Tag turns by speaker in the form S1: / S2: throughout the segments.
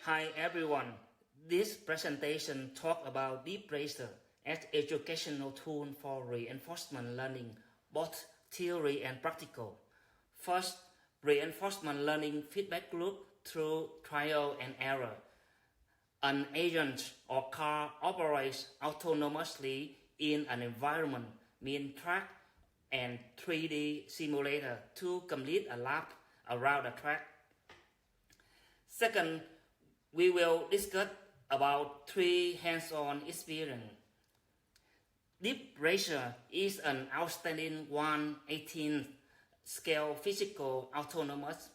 S1: Hi everyone. This presentation talks about deep razor as educational tool for reinforcement learning, both theory and practical. First, reinforcement learning feedback loop through trial and error. An agent or car operates autonomously in an environment, mean track and 3D simulator to complete a lap around the track. Second, we will discuss about 3 hands-on experience. Deep Racer is an outstanding 1/18 scale physical autonomous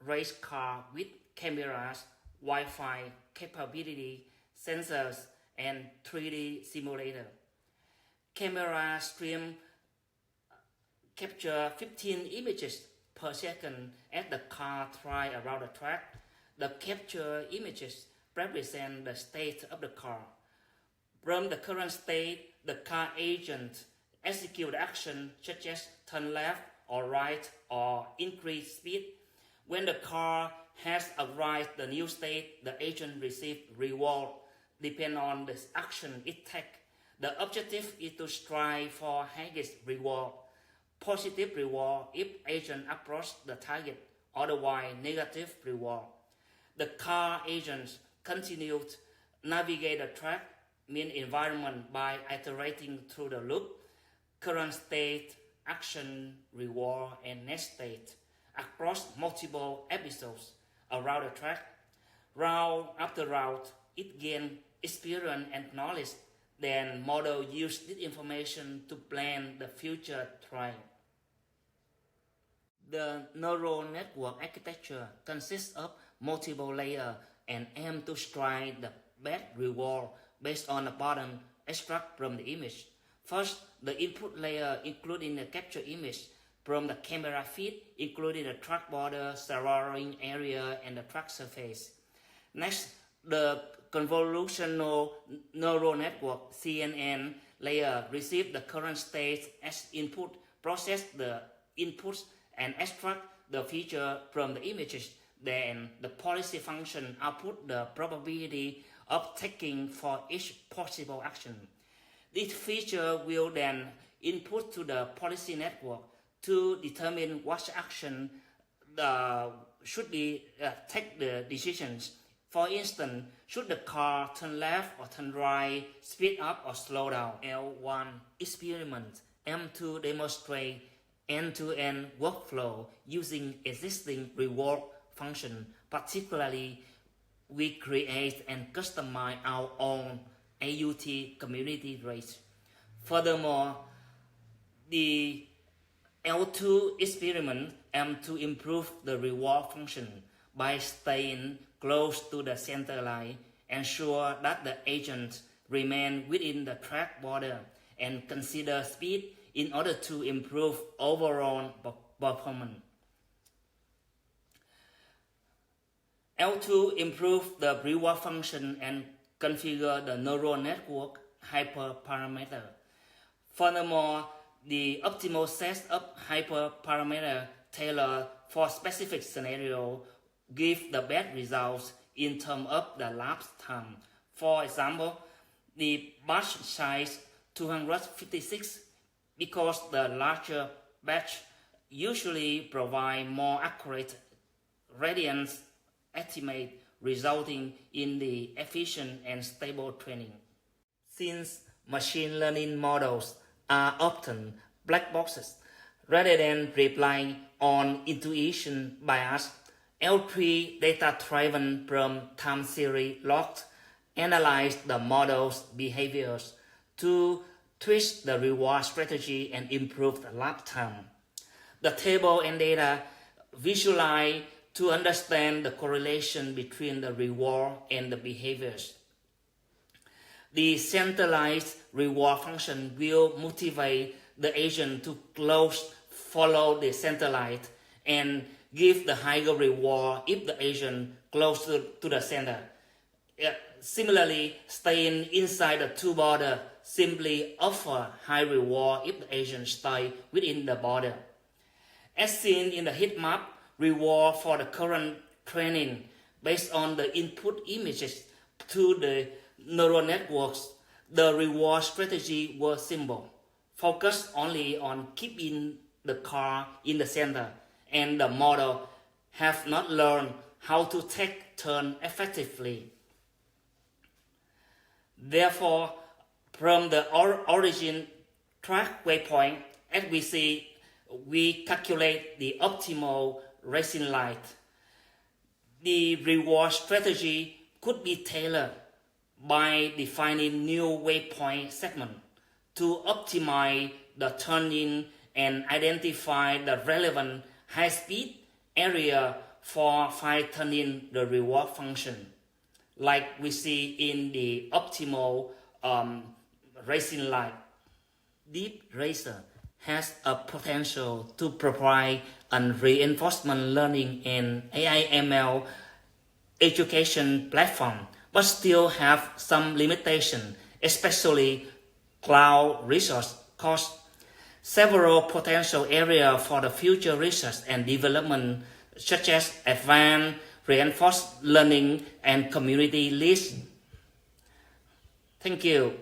S1: race car with cameras, Wi-Fi capability, sensors, and 3D simulator. Camera stream capture 15 images per second as the car flies around the track. The captured images represent the state of the car. From the current state, the car agent executes action such as turn left or right or increase speed. When the car has arrived the new state, the agent receives reward depending on the action it takes. The objective is to strive for highest reward. Positive reward if agent approaches the target, otherwise negative reward. The car agents continue to navigate the track, mean environment by iterating through the loop, current state, action, reward, and next state across multiple episodes around the track. Round after round, it gains experience and knowledge. Then model use this information to plan the future trial. The neural network architecture consists of multiple layers and aims to strike the best reward based on the pattern extracted from the image. First, the input layer including the captured image from the camera feed, including the track border, surrounding area, and the track surface. Next, the convolutional neural network CNN layer receives the current state as input, process the inputs, and extract the feature from the images. Then the policy function output the probability of taking for each possible action. This feature will then input to the policy network to determine what action should be take the decisions. For instance, should the car turn left or turn right, speed up or slow down? L1 experiment aims to demonstrate end-to-end workflow using existing reward function. Particularly, we create and customize our own AUT community race. Furthermore, the L2 experiment aims to improve the reward function by staying close to the center line, ensure that the agents remain within the track border, and consider speed in order to improve overall performance. L2 improves the reward function and configure the neural network hyperparameter. Furthermore, the optimal set of hyperparameter tailored for specific scenario give the best results in terms of the lapse time. For example, the batch size 256 because the larger batch usually provide more accurate radiance estimate, resulting in the efficient and stable training. Since machine learning models are often black boxes, rather than relying on intuition bias, L3 data-driven from time series logs analyze the model's behaviors to twist the reward strategy and improve the lap time. The table and data visualize to understand the correlation between the reward and the behaviors. The centralized reward function will motivate the agent to follow the centralized and give the higher reward if the agent close to the center. Similarly, staying inside the two border simply offer high reward if the agent stay within the border. As seen in the heat map, reward for the current training based on the input images to the neural networks. The reward strategy was simple, focused only on keeping the car in the center, and the model have not learned how to take turns effectively. Therefore, from the origin track waypoint, as we see, we calculate the optimal racing light. The reward strategy could be tailored by defining new waypoint segment to optimize the turning and identify the relevant high-speed area for fine-tuning the reward function, like we see in the optimal racing light. Deep Racer has a potential to provide a reinforcement learning and AI/ML education platform, but still have some limitation, especially cloud resource cost. Several potential areas for the future research and development, such as advanced reinforcement learning and community leads. Thank you.